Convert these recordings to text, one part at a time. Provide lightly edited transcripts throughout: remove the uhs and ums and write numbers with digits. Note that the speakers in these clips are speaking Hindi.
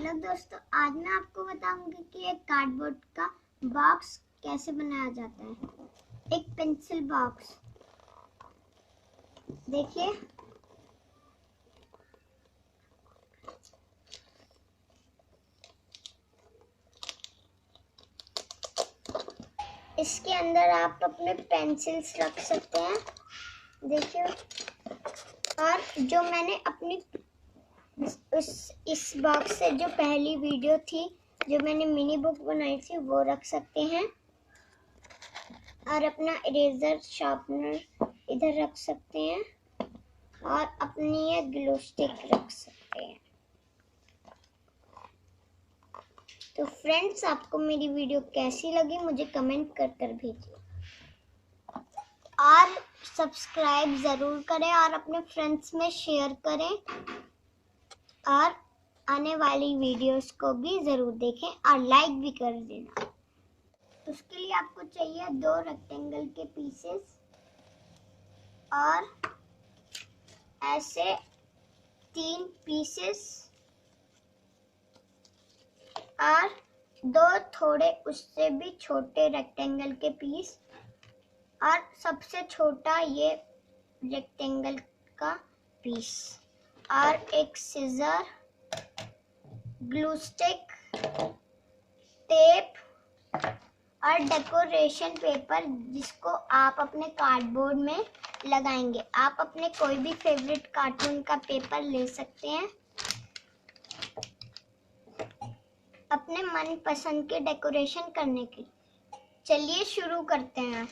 हेलो दोस्तों, आज मैं आपको बताऊंगी कि एक कार्डबोर्ड का बॉक्स कैसे बनाया जाता है। एक पेंसिल बॉक्स देखिए, इसके अंदर आप अपने पेंसिल्स रख सकते हैं। देखिए, और जो मैंने अपनी इस बॉक्स से जो पहली वीडियो थी, जो मैंने मिनी बुक बनाई थी, वो रख सकते हैं। और अपना इरेजर शार्पनर इधर रख सकते हैं और अपनी ये ग्लू स्टिक रख सकते हैं। तो फ्रेंड्स, आपको मेरी वीडियो कैसी लगी मुझे कमेंट कर भेजिए और सब्सक्राइब ज़रूर करें और अपने फ्रेंड्स में शेयर करें और आने वाली वीडियोस को भी ज़रूर देखें और लाइक भी कर देना। उसके लिए आपको चाहिए 2 रेक्टेंगल के पीसेस और ऐसे 3 पीसेस और 2 थोड़े उससे भी छोटे रेक्टेंगल के पीस और सबसे छोटा ये रेक्टेंगल का पीस और एक सीजर, ग्लू स्टिक, टेप और डेकोरेशन पेपर जिसको आप अपने कार्डबोर्ड में लगाएंगे। आप अपने कोई भी फेवरेट कार्टून का पेपर ले सकते हैं अपने मन पसंद के डेकोरेशन करने के लिए। चलिए शुरू करते हैं।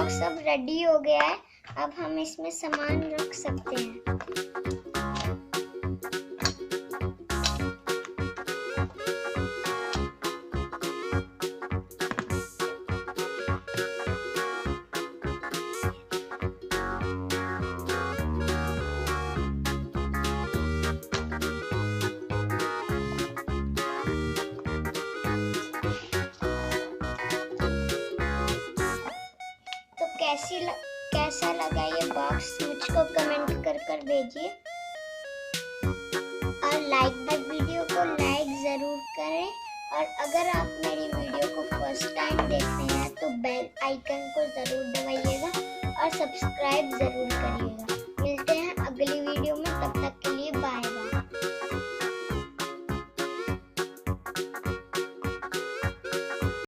बॉक्स अब रेडी हो गया है। अब हम इसमें सामान रख सकते हैं। कैसा लगा ये बॉक्स मुझको कमेंट कर भेजिए, और वीडियो को लाइक ज़रूर करें। और अगर आप मेरी वीडियो को फर्स्ट टाइम देख रहे हैं तो बेल आइकन को ज़रूर दबाइएगा और सब्सक्राइब ज़रूर करिएगा।